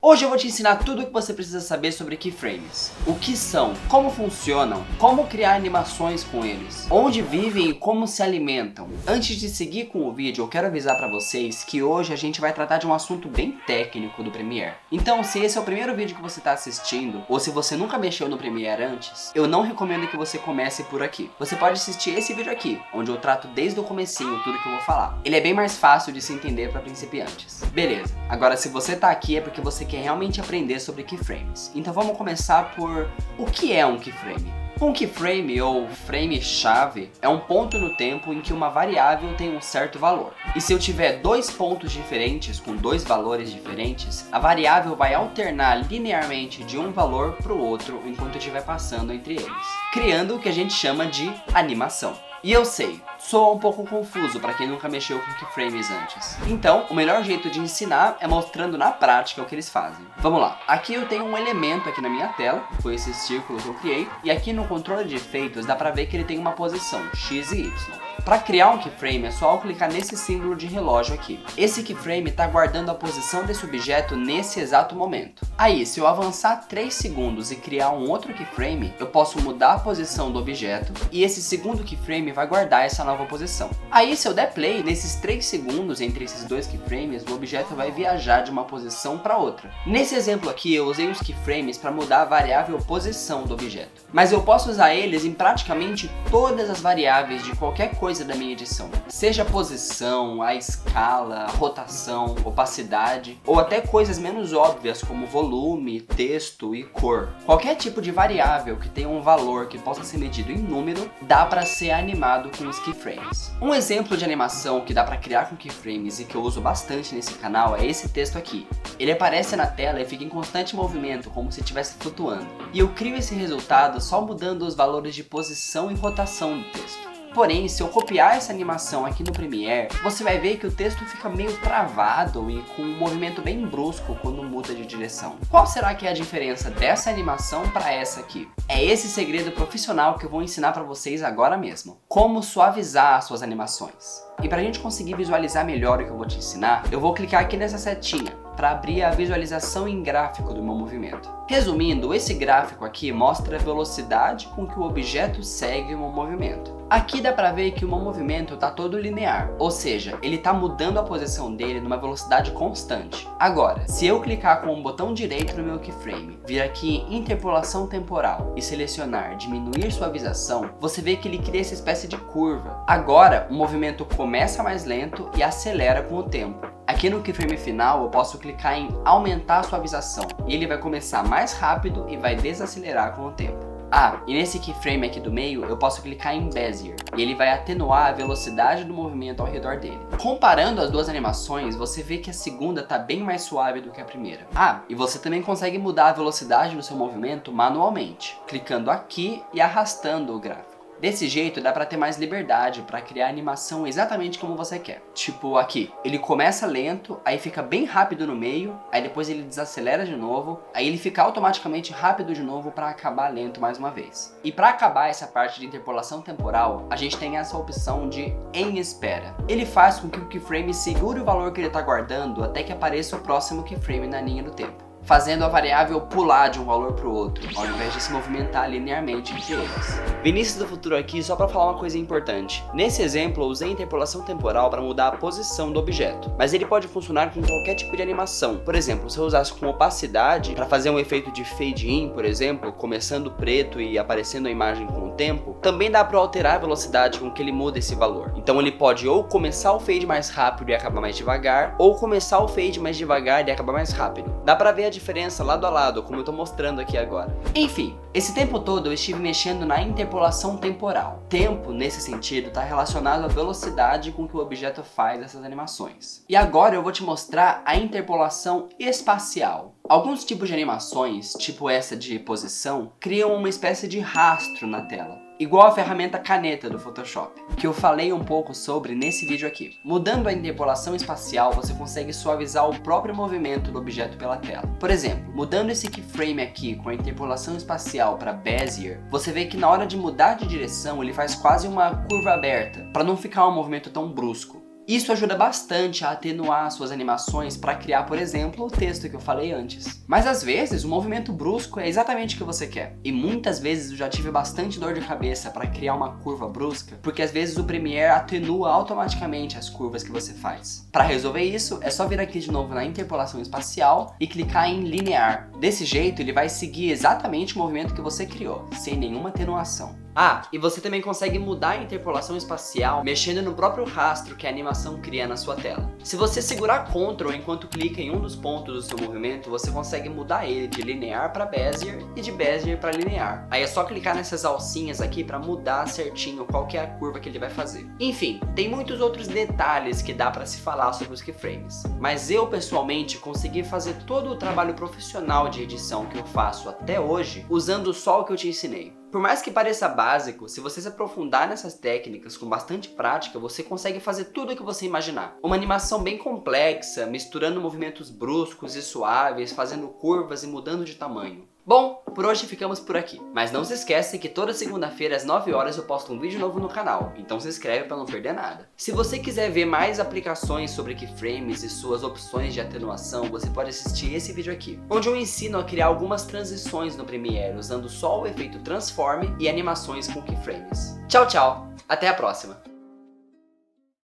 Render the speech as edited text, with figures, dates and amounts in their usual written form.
Hoje eu vou te ensinar tudo o que você precisa saber sobre keyframes. O que são, como funcionam, como criar animações com eles, onde vivem e como se alimentam. Antes de seguir com o vídeo, eu quero avisar pra vocês que hoje a gente vai tratar de um assunto bem técnico do Premiere. Então, se esse é o primeiro vídeo que você está assistindo, ou se você nunca mexeu no Premiere antes, eu não recomendo que você comece por aqui. Você pode assistir esse vídeo aqui, onde eu trato desde o comecinho tudo que eu vou falar. Ele é bem mais fácil de se entender para principiantes. Beleza, agora se você tá aqui é porque você quer realmente aprender sobre keyframes. Então vamos começar por o que é um keyframe. Um keyframe ou frame-chave é um ponto no tempo em que uma variável tem um certo valor. E se eu tiver dois pontos diferentes com dois valores diferentes, a variável vai alternar linearmente de um valor para o outro enquanto estiver passando entre eles, criando o que a gente chama de animação. E eu sei, soa um pouco confuso para quem nunca mexeu com keyframes antes. Então, o melhor jeito de ensinar é mostrando na prática o que eles fazem. Vamos lá, aqui eu tenho um elemento aqui na minha tela, foi esse círculo que eu criei, e aqui no controle de efeitos dá pra ver que ele tem uma posição, X e Y. Para criar um keyframe é só eu clicar nesse símbolo de relógio aqui. Esse keyframe está guardando a posição desse objeto nesse exato momento. Aí, se eu avançar 3 segundos e criar um outro keyframe, eu posso mudar a posição do objeto e esse segundo keyframe vai guardar essa nova posição. Aí, se eu der play, nesses 3 segundos entre esses dois keyframes, o objeto vai viajar de uma posição para outra. Nesse exemplo aqui, eu usei os keyframes para mudar a variável posição do objeto. Mas eu posso usar eles em praticamente todas as variáveis de qualquer coisa da minha edição, seja a posição, a escala, a rotação, opacidade ou até coisas menos óbvias como volume, texto e cor. Qualquer tipo de variável que tenha um valor que possa ser medido em número dá para ser animado com os keyframes. Um exemplo de animação que dá para criar com keyframes e que eu uso bastante nesse canal é esse texto aqui. Ele aparece na tela e fica em constante movimento, como se estivesse flutuando. E eu crio esse resultado só mudando os valores de posição e rotação do texto. Porém, se eu copiar essa animação aqui no Premiere, você vai ver que o texto fica meio travado e com um movimento bem brusco quando muda de direção. Qual será que é a diferença dessa animação para essa aqui? É esse segredo profissional que eu vou ensinar para vocês agora mesmo. Como suavizar as suas animações. E para a gente conseguir visualizar melhor o que eu vou te ensinar, eu vou clicar aqui nessa setinha para abrir a visualização em gráfico do meu movimento. Resumindo, esse gráfico aqui mostra a velocidade com que o objeto segue o meu movimento. Aqui dá pra ver que o meu movimento tá todo linear, ou seja, ele tá mudando a posição dele numa velocidade constante. Agora, se eu clicar com o botão direito no meu keyframe, vir aqui em interpolação temporal e selecionar diminuir suavização, você vê que ele cria essa espécie de curva. Agora, o movimento começa mais lento e acelera com o tempo. Aqui no keyframe final eu posso clicar em aumentar a suavização e ele vai começar mais rápido e vai desacelerar com o tempo. Ah, e nesse keyframe aqui do meio eu posso clicar em Bezier e ele vai atenuar a velocidade do movimento ao redor dele. Comparando as duas animações, você vê que a segunda está bem mais suave do que a primeira. Ah, e você também consegue mudar a velocidade do seu movimento manualmente, clicando aqui e arrastando o gráfico. Desse jeito dá pra ter mais liberdade pra criar a animação exatamente como você quer. Tipo aqui, ele começa lento, aí fica bem rápido no meio, aí depois ele desacelera de novo, aí ele fica automaticamente rápido de novo pra acabar lento mais uma vez. E pra acabar essa parte de interpolação temporal, a gente tem essa opção de em espera. Ele faz com que o keyframe segure o valor que ele tá guardando até que apareça o próximo keyframe na linha do tempo, fazendo a variável pular de um valor para o outro, ao invés de se movimentar linearmente entre eles. Vinícius do Futuro aqui só para falar uma coisa importante. Nesse exemplo eu usei interpolação temporal para mudar a posição do objeto, mas ele pode funcionar com qualquer tipo de animação. Por exemplo, se eu usasse com opacidade para fazer um efeito de fade in, por exemplo, começando preto e aparecendo a imagem com o tempo, também dá para alterar a velocidade com que ele muda esse valor. Então ele pode ou começar o fade mais rápido e acabar mais devagar, ou começar o fade mais devagar e acabar mais rápido. Dá para ver a diferença lado a lado, como eu tô mostrando aqui agora. Enfim, esse tempo todo eu estive mexendo na interpolação temporal. Tempo, nesse sentido, está relacionado à velocidade com que o objeto faz essas animações. E agora eu vou te mostrar a interpolação espacial. Alguns tipos de animações, tipo essa de posição, criam uma espécie de rastro na tela, igual a ferramenta caneta do Photoshop, que eu falei um pouco sobre nesse vídeo aqui. Mudando a interpolação espacial, você consegue suavizar o próprio movimento do objeto pela tela. Por exemplo, mudando esse keyframe aqui com a interpolação espacial para Bezier, você vê que na hora de mudar de direção ele faz quase uma curva aberta, para não ficar um movimento tão brusco. Isso ajuda bastante a atenuar suas animações para criar, por exemplo, o texto que eu falei antes. Mas às vezes o movimento brusco é exatamente o que você quer. E muitas vezes eu já tive bastante dor de cabeça para criar uma curva brusca, porque às vezes o Premiere atenua automaticamente as curvas que você faz. Para resolver isso, é só vir aqui de novo na interpolação espacial e clicar em linear. Desse jeito ele vai seguir exatamente o movimento que você criou, sem nenhuma atenuação. Ah, e você também consegue mudar a interpolação espacial mexendo no próprio rastro que a animação cria na sua tela. Se você segurar Ctrl enquanto clica em um dos pontos do seu movimento, você consegue mudar ele de linear para Bezier e de Bezier para linear. Aí é só clicar nessas alcinhas aqui para mudar certinho qual que é a curva que ele vai fazer. Enfim, tem muitos outros detalhes que dá para se falar sobre os keyframes. Mas eu pessoalmente consegui fazer todo o trabalho profissional de edição que eu faço até hoje usando só o que eu te ensinei. Por mais que pareça básico, se você se aprofundar nessas técnicas com bastante prática, você consegue fazer tudo o que você imaginar. Uma animação bem complexa, misturando movimentos bruscos e suaves, fazendo curvas e mudando de tamanho. Bom, por hoje ficamos por aqui, mas não se esquece que toda segunda-feira às 9 horas eu posto um vídeo novo no canal, então se inscreve para não perder nada. Se você quiser ver mais aplicações sobre keyframes e suas opções de atenuação, você pode assistir esse vídeo aqui, onde eu ensino a criar algumas transições no Premiere usando só o efeito Transform e animações com keyframes. Tchau, tchau! Até a próxima!